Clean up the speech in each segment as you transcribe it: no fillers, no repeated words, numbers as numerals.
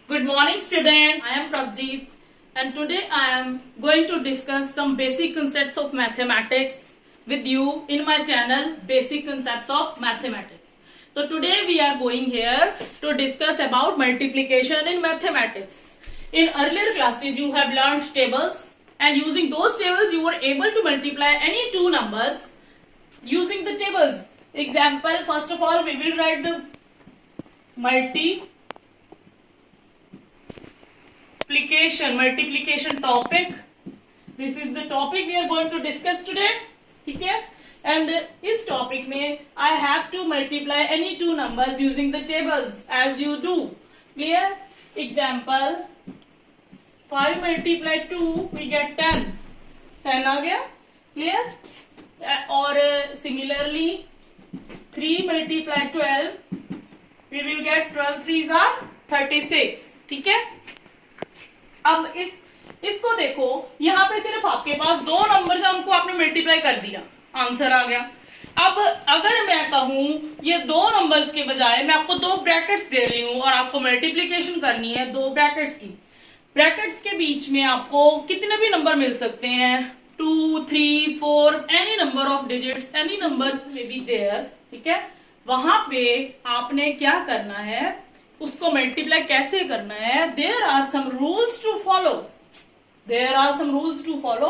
Good morning, students. I am Prabjeet, and today I am going to discuss some basic concepts of mathematics with you in my channel, Basic Concepts of Mathematics. So today we are going here to discuss about multiplication in mathematics. In earlier classes, you have learned tables, and using those tables, you were able to multiply any two numbers using the tables. Example, first of all, we will write the multiplication topic. This is the topic we are going to discuss today. ठीक है? And इस topic में I have to multiply any two numbers using the tables as you do. Clear? Example, 5 multiplied 2 we get 10. 10 आ गया? Clear? और similarly 3 multiplied 12 we will get 12 3s are 36. ठीक है? अब इसको देखो, यहाँ पे सिर्फ आपके पास दो नंबर से हमको आपने मल्टीप्लाई कर दिया, आंसर आ गया. अब अगर मैं कहूं ये दो नंबर्स के बजाय मैं आपको दो ब्रैकेट्स दे रही हूं और आपको मल्टीप्लिकेशन करनी है दो ब्रैकेट्स की. ब्रैकेट्स के बीच में आपको कितने भी नंबर मिल सकते हैं, 2, 3, 4, any number of digits, any number में बी देयर. ठीक है, वहां पे आपने क्या करना है, उसको मल्टीप्लाई कैसे करना है. There are some rules to follow. There are some rules to follow.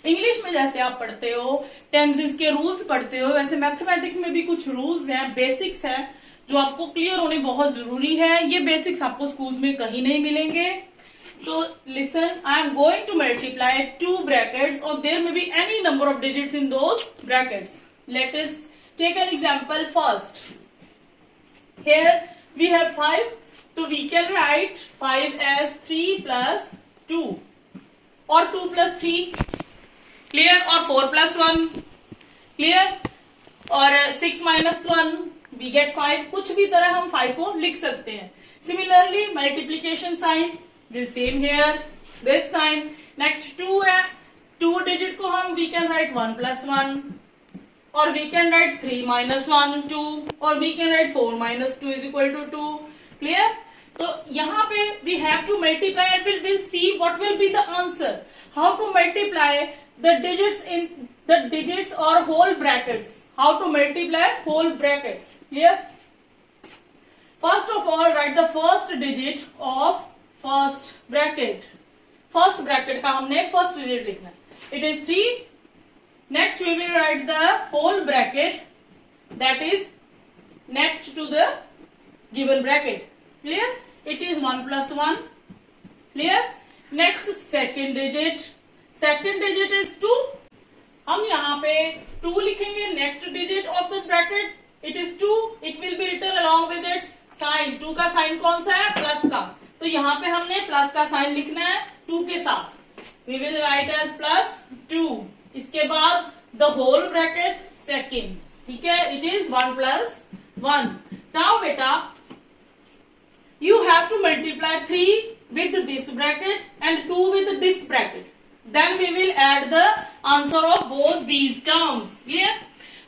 English में जैसे आप पढ़ते हो, टेंसेस के रूल्स पढ़ते हो, वैसे मैथमेटिक्स में भी कुछ रूल्स हैं, बेसिक्स हैं, जो आपको क्लियर होने बहुत जरूरी है. ये बेसिक्स आपको स्कूल्स में कहीं नहीं मिलेंगे. तो listen, I am going to multiply two brackets और there may be any number of digits in those brackets. Let us take an example first. Here we have 5, so we can write 5 as 3 plus 2 or 2 plus 3, clear, or 4 plus 1, clear, or 6 minus 1 we get 5. कुछ भी तरह हम 5 को लिख सकते हैं. Similarly multiplication sign will same here, this sign. Next 2 है, 2 digit को हम we can write 1 plus 1, or we can write 3 minus 1 2, or we can write 4 minus 2 is equal to 2. Clear? तो यहाँ पे we have to multiply and we'll see what will be the answer. How to multiply the digits in the digits or whole brackets. How to multiply whole brackets. Clear? First of all, write the first digit of first bracket. First bracket का हमने first digit लिखना है. It is 3. Next we will write the whole bracket that is next to the given bracket. Clear? It is 1 plus 1. Clear? Next second digit. Second digit is 2. हम यहाँ पे 2 लिखेंगे. Next digit of the bracket it is 2. It will be written along with its sign. 2 का sign कौन सा है? Plus का. तो यहाँ पे हमने प्लस का साइन लिखना है 2 के साथ. We will write as plus 2. इसके बाद द होल ब्रैकेट सेकेंड. ठीक है, इट इज 1 प्लस 1. नाउ बेटा you have to multiply 3 with this bracket and 2 with this bracket. Then we will add the answer of both these terms. Clear?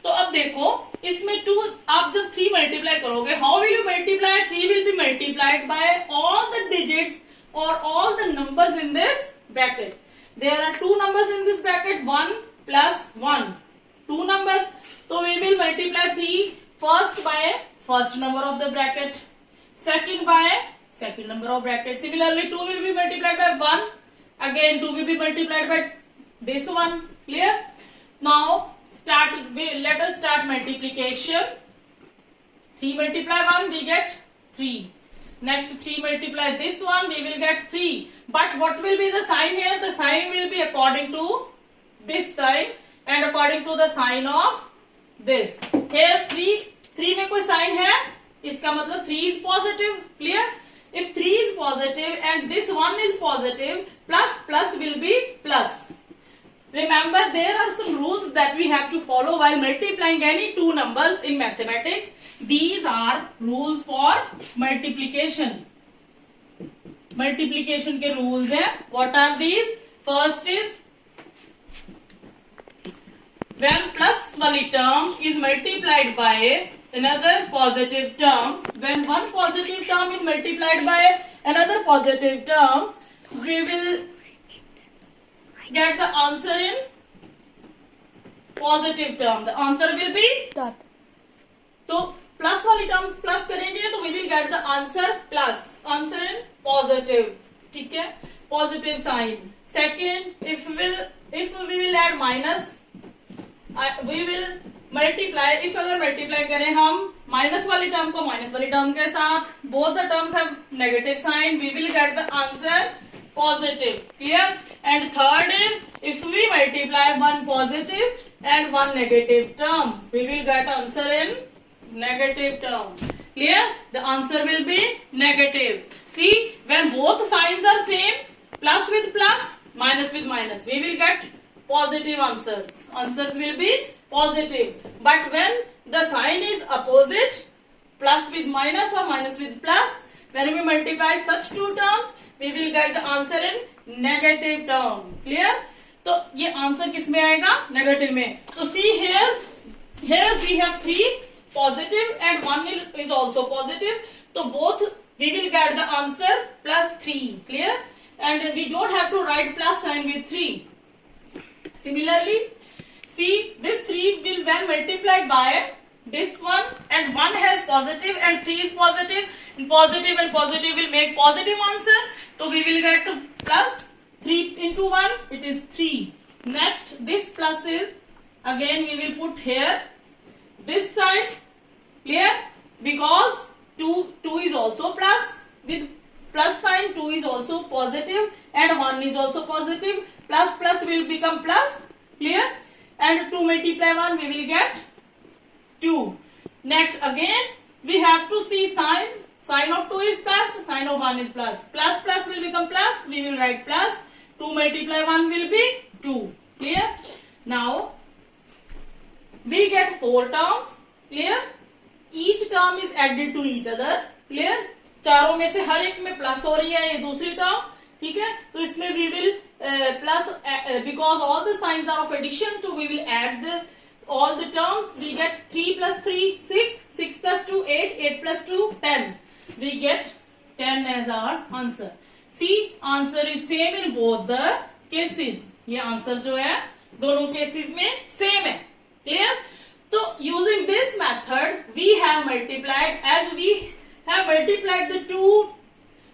तो अब देखो, इसमें 2 आप जब 3 मल्टीप्लाई करोगे, how will you multiply? 3 will be multiplied by all the digits और all the numbers in this bracket. There are 2 numbers in this bracket, 1 plus 1. 2 numbers. So we will multiply 3 first by first number of the bracket, second by second number of bracket. Similarly, 2 will be multiplied by 1. Again, 2 will be multiplied by this one. Clear? Now, let us start multiplication. 3 multiply 1, we get 3. Next 3 multiply this one, we will get 3. But what will be the sign here? The sign will be according to this sign and according to the sign of this. Here 3 में कोई sign है, इसका मतलब 3 is positive. Clear? If 3 is positive and this 1 is positive, plus will be plus. Remember, there are some rules that we have to follow while multiplying any two numbers in mathematics. These are rules for multiplication. Multiplication के rules हैं. What are these? First is when plus वाली term is multiplied by another positive term, when one positive term is multiplied by another positive term, we will get the answer in positive term. The answer will be Dot. तो plus वाली terms plus करेंगे तो we will get the answer plus, answer in positive, ठीक है, positive sign. Second, if we will add minus, we will multiply. If अगर multiply करें हम minus वाली टर्म को माइनस वाली टर्म के साथ, both the terms have negative sign, we will get the answer positive. Clear? And third is, if we multiply one positive and one negative term, we will get answer in negative term. Clear? The answer will be negative. See, when both signs are same, plus with plus, minus with minus, we will get positive answers. Answers will be positive. But when the sign is opposite, plus with minus or minus with plus, when we multiply such two terms, we will get the answer in negative term. Clear? तो ये answer किस में आएगा? Negative में. तो see here we have 3 positive and 1 is also positive. तो both we will get the answer plus 3. Clear? And we don't have to write plus sign with 3. Similarly, see, this 3 will when multiplied by this one, and 1 has positive and 3 is positive, and positive will make positive answer. So we will get plus 3 into 1, it is 3. Next, this plus is, again we will put here this side. Clear? Because 2 is also plus, with plus sign 2 is also positive and 1 is also positive. Plus will become plus. Clear? And to multiply 1 we will get 2. Next, again we have to see signs. Sign of 2 is plus, sign of 1 is plus. Plus will become plus, we will write plus. 2 multiply 1 will be 2. Clear? Now we get 4 terms. Clear? Each term is added to each other. Clear? चारों में से हर एक में plus हो रही है ये दूसरी टर्म, ठीक है. तो इसमें we will plus, because all the signs are of addition, so we will add all the terms. We get 3 plus 3 6, 6 plus 2 8, 8 plus 2 10. We get 10 as our answer. See, answer is same in both the cases. ये answer जो है दोनों cases में same है. Clear? तो using this method we have multiplied, as we have multiplied the two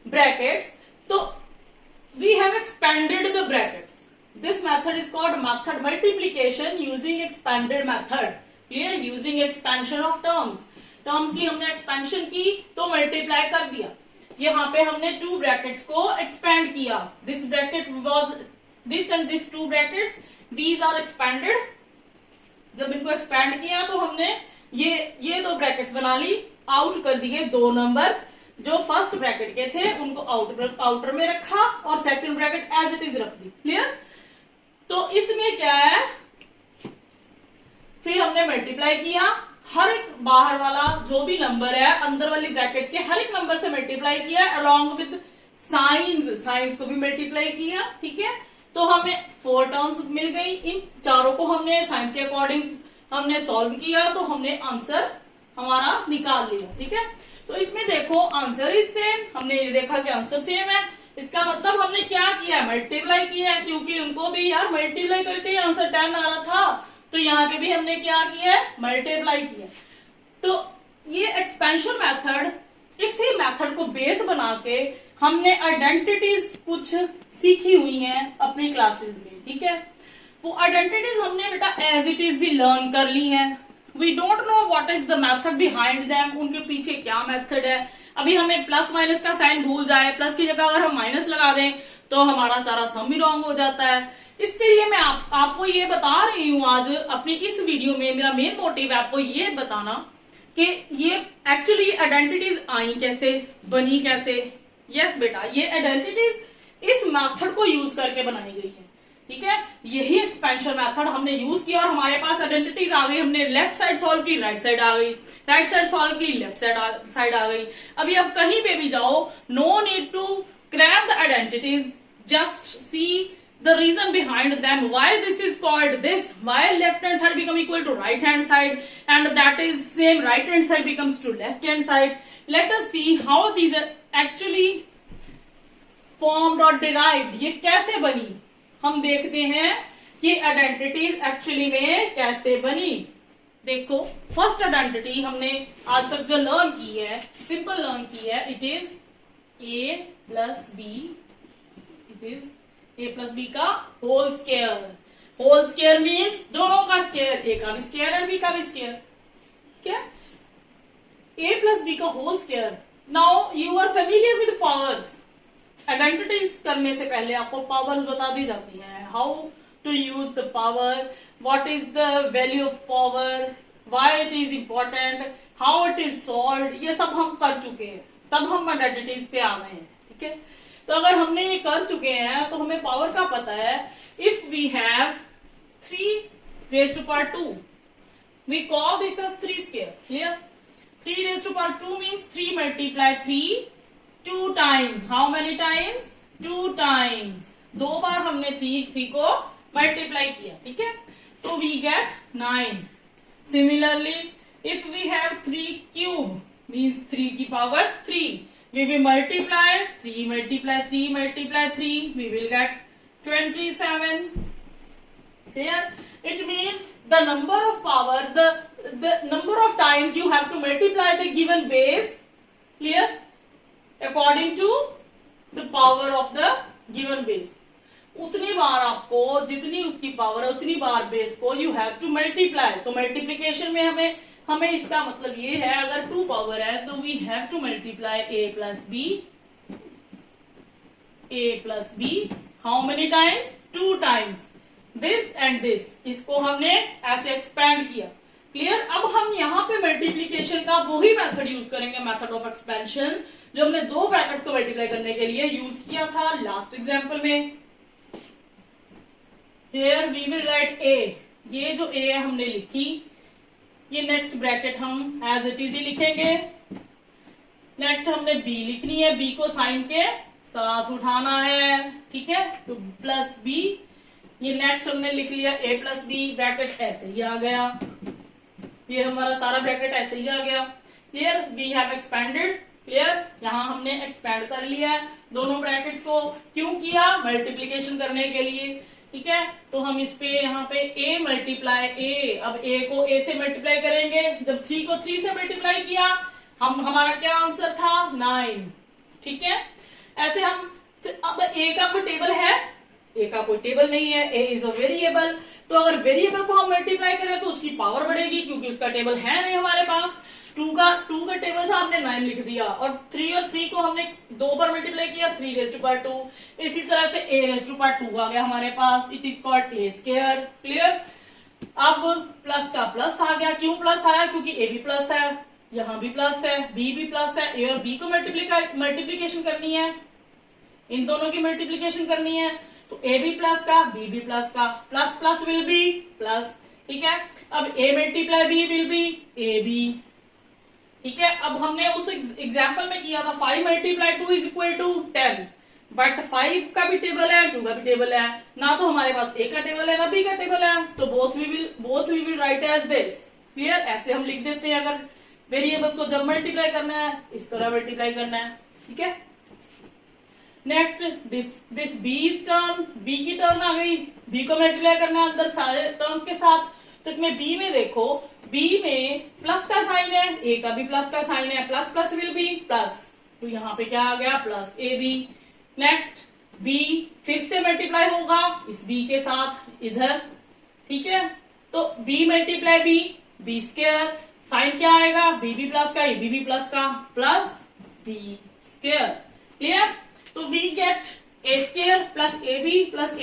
brackets, so we have expanded the brackets. This method is called method multiplication using expanded method. Clear? Using expansion of terms. Terms की हमने expansion की तो multiply कर दिया. यहाँ पे हमने 2 brackets को एक्सपेंड किया. This bracket was this and this 2 brackets, these are expanded. जब इनको एक्सपेंड किया तो हमने ये 2 ब्रैकेट्स बना ली. आउट कर दिए 2 नंबर्स जो फर्स्ट ब्रैकेट के थे, उनको आउटर में रखा और second bracket as it is रख दी. क्लियर? तो इसमें क्या है, फिर हमने मल्टीप्लाई किया. हर एक बाहर वाला जो भी नंबर है अंदर वाली ब्रैकेट के हर एक नंबर से मल्टीप्लाई किया, अलॉन्ग विद साइंस को भी मल्टीप्लाई किया. ठीक है, तो हमें 4 टर्म्स मिल गई. इन चारों को हमने साइंस के अकॉर्डिंग हमने सॉल्व किया तो हमने आंसर हमारा निकाल लिया. ठीक है, तो इसमें देखो आंसर इज सेम. हमने ये देखा कि आंसर सेम है. इसका मतलब हमने क्या किया, मल्टीप्लाई किया, क्योंकि उनको भी यार मल्टीप्लाई करके आंसर 10 आ रहा था. तो यहाँ पे भी हमने क्या किया, मल्टीप्लाई किया. तो ये एक्सपेंशन मेथड, इसी मेथड को बेस बना के हमने आइडेंटिटीज कुछ सीखी हुई हैं अपनी क्लासेस में. ठीक है, वो आइडेंटिटीज हमने बेटा एज इट इज ही लर्न कर ली हैं. We don't know what is the method behind them, उनके पीछे क्या मेथड है. अभी हमें प्लस माइनस का साइन भूल जाए, प्लस की जगह अगर हम माइनस लगा दें तो हमारा सारा सम भी रॉन्ग हो जाता है. इसके लिए मैं आपको ये बता रही हूं आज अपनी इस वीडियो में. मेरा मेन मोटिव है आपको ये बताना कि ये एक्चुअली आइडेंटिटीज आई कैसे, बनी कैसे. यस बेटा, ये आइडेंटिटीज इस मेथड को यूज करके बनाई गई है. ठीक है, यही एक्सपेंशन मेथड हमने यूज किया और हमारे पास आइडेंटिटीज आ गई. हमने लेफ्ट साइड सॉल्व की, राइट साइड आ गई, राइट साइड सॉल्व की, लेफ्ट साइड आ गई. अभी आप कहीं पे भी जाओ, no need to cram the identities, just see the reason behind them, why this is called this, why left hand side become equal to right hand side, and that is same right hand side becomes to left hand side. Let us see how these are actually got derived, ये कैसे बनी, हम देखते हैं कि identities actually में कैसे बनी। देखो फर्स्ट आइडेंटिटी हमने आज तक जो लर्न की है, सिंपल लर्न की है, it is a plus B, it is a plus B का whole square. Whole square means दोनों का स्क्वायर, ए का भी स्क्वायर और बी का भी स्क्वायर, ठीक है, a प्लस बी का whole square. Now you are familiar with powers, identities करने से पहले आपको पावर्स बता दी जाती है, how to use the power, what is the value of power, why it is important, how it is solved, ये सब हम कर चुके हैं, तब हम आइडेंटिटीज पे आ गए हैं, ठीक है। तो अगर हमने ये कर चुके हैं तो हमें पावर का पता है। If we have 3 raised to power 2, we call this as 3 square, clear? 3 raised to power 2 means 3 multiply 3 2 times, how many times? 2 times, 2 बार हमने 3 को मल्टीप्लाई किया, ठीक है, तो we get 9। Similarly if we have 3 cube means 3 की power 3, we will multiply 3 multiply 3 multiply 3, we will get 27. Here it means the number of power, the number of times you have to multiply the given base, clear, according to the power of the given base, उतनी बार आपको जितनी उसकी power है उतनी बार base को you have to multiply. तो multiplication में हमें इसका मतलब ये है, अगर 2 पावर है तो we have to multiply a plus B, how many times? 2 times, this and this, इसको हमने ऐसे एक्सपेंड किया, क्लियर। अब हम यहाँ पे मल्टीप्लीकेशन का वही मेथड यूज करेंगे, मेथड ऑफ एक्सपेंशन, जो हमने 2 ब्रैकेट्स को मल्टीप्लाई करने के लिए यूज किया था लास्ट एग्जाम्पल में। Here we will write a, ये जो a है हमने लिखी, ये नेक्स्ट ब्रैकेट हम एज इट इज ही लिखेंगे। नेक्स्ट हमने b लिखनी है, b को साइन के साथ उठाना है, ठीक है, तो प्लस b, ये नेक्स्ट हमने लिख लिया a प्लस बी, ब्रैकेट ऐसे ही आ गया, ये हमारा सारा ब्रैकेट ऐसे ही आ गया, clear. We have expanded, clear, यहाँ हमने एक्सपेंड कर लिया है दोनों ब्रैकेट्स को, क्यों किया? मल्टीप्लीकेशन करने के लिए, ठीक है। तो हम इस पे यहाँ पे a मल्टीप्लाई a, अब a को a से मल्टीप्लाई करेंगे, जब 3 को 3 से मल्टीप्लाई किया हमारा क्या आंसर था? 9, ठीक है। ऐसे हम अब a का कोई टेबल है? a का कोई टेबल नहीं है, a इज अ वेरिएबल, तो अगर वेरिएबल को हम मल्टीप्लाई करें तो उसकी पावर बढ़ेगी, क्योंकि उसका टेबल है नहीं हमारे पास। 2 का टेबल था, हमने 9 लिख दिया, और 3 को हमने 2 बार मल्टीप्लाई किया, 3 raised to power 2, इसी तरह से a raised to power 2 आ गया हमारे पास, it is called a square, clear. अब प्लस का प्लस आ गया, क्यों प्लस आया? क्योंकि a भी प्लस है, यहाँ भी प्लस है, b भी प्लस है, a और b को मल्टीप्लीकेशन करनी है, इन दोनों की मल्टीप्लीकेशन करनी है, तो a भी प्लस का, b भी प्लस का, plus plus will be plus, ठीक है। अब a multiply b will be a b, ठीक है। अब हमने उस एग्जाम्पल में किया था 5 multiply 2 is equal to 10, but 5 का भी टेबल है, 2 का भी टेबल है, ना तो हमारे पास a का टेबल है ना b का टेबल है, तो both we will write as this, clear. ऐसे हम लिख देते हैं, अगर वेरिएबल्स को जब मल्टीप्लाई करना है इस तरह मल्टीप्लाई करना है, ठीक है। Next this b is term, b की टर्म आ गई, b को मल्टीप्लाई करना है अंदर सारे टर्म्स के साथ, तो इसमें b में देखो, b में प्लस का साइन है, a का भी प्लस का साइन है, plus plus will be plus, तो यहाँ पे क्या आ गया? Plus A B. Next b फिर से मल्टीप्लाई होगा इस b के साथ इधर, ठीक है, तो b multiply b square, sign क्या आएगा? b भी प्लस का, a भी प्लस का, प्लस b स्क्वायर, क्लियर। तो we get a square plus ab plus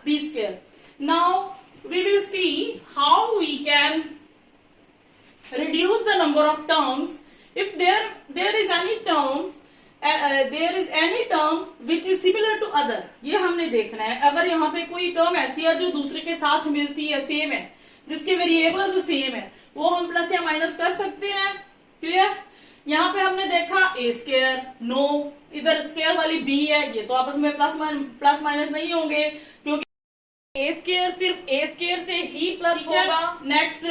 b square. Now we will see how we can reduce the number of terms if there is any term which is similar to other। ये हमने देखना है, अगर यहाँ पे कोई term ऐसी है जो दूसरे के साथ मिलती है, सेम है, जिसके वेरिएबल्स सेम है, वो हम प्लस या माइनस कर सकते हैं, क्लियर। यहाँ पे हमने देखा a स्क्वायर, नो, इधर स्क्वायर वाली b है, ये तो आपस में प्लस माइनस नहीं होंगे, क्योंकि a स्क्वायर सिर्फ a स्क्वायर से ही प्लस होगा। नेक्स्ट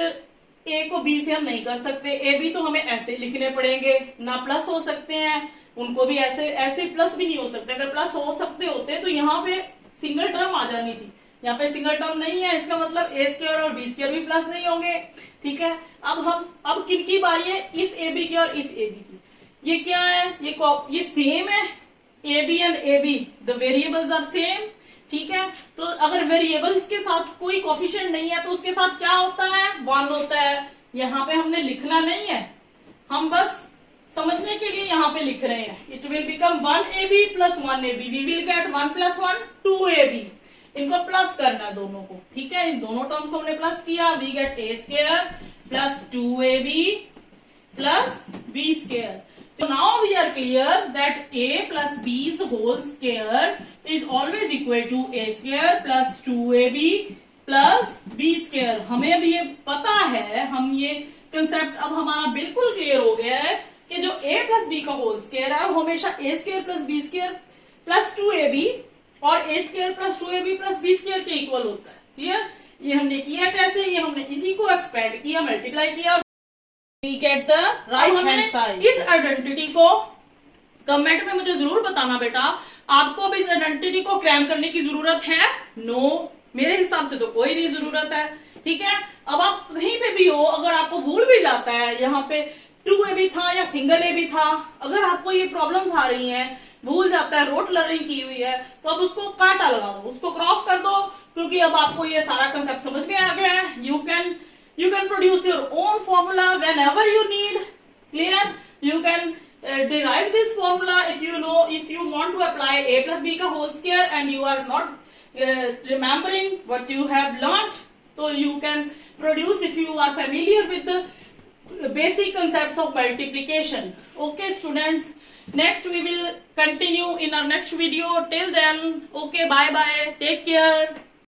a को b से हम नहीं कर सकते, a b तो हमें ऐसे लिखने पड़ेंगे, ना प्लस हो सकते हैं उनको भी ऐसे ऐसे प्लस भी नहीं हो सकते, अगर प्लस हो सकते होते तो यहाँ पे सिंगल टर्म आ जानी थी, यहाँ पे सिंगल टर्म नहीं है, इसका मतलब ए स्क्वायर और बी स्क्वायर भी प्लस नहीं होंगे। ठीक है, अब किनकी बारी है, इस ए बी की और इस ए बी की। ये क्या है, ये सेम है, A B and A B the variables are same. ठीक है, तो अगर वेरिएबल्स के साथ कोई कोफिशिएंट नहीं है तो उसके साथ क्या होता है, 1 होता है। यहाँ पे हमने लिखना नहीं है, हम बस समझने के लिए यहाँ पे लिख रहे हैं। It will become 1ab plus 1ab, we will get 1 plus 1 2ab। इनको प्लस करना है दोनों को। ठीक है, इन दोनों टर्म्स को हमने प्लस किया, we get a square plus 2ab plus b square. So now we are clear that a plus b's whole square is always equal to a square plus 2ab plus b square। हमें अब ये पता है, हम ये concept अब हमारा बिल्कुल क्लियर हो गया है कि जो a प्लस b का होल स्क्वायर है वो हमेशा a square plus b square plus 2ab और a square plus 2ab plus b square के इक्वल होता है। क्लियर, ये हमने किया कैसे, ये हमने इसी को एक्सपेंड किया, मल्टीप्लाई किया, we get the right hand side। इस आइडेंटिटी को कमेंट में मुझे जरूर बताना बेटा, आपको अब इस आइडेंटिटी को क्रैम करने की जरूरत है? नो, मेरे हिसाब से तो कोई नहीं जरूरत है। ठीक है, अब आप कहीं पे भी हो, अगर आपको भूल भी जाता है यहाँ पे 2ab था या सिंगल ab था, अगर आपको ये प्रॉब्लम्स आ रही हैं, भूल जाता है, रोट लर्निंग की हुई है, तो अब उसको कांटा लगा दो, उसको क्रॉस कर दो, क्योंकि अब आपको ये सारा कंसेप्ट समझ में आ गया है। You can produce your own formula whenever you need। Clear? You can derive this formula if you want to apply a plus b का whole square and you are not remembering what you have learnt, so you can produce if you are familiar with the basic concepts of multiplication। Okay students, next we will continue in our next video. Till then, okay, bye bye, take care।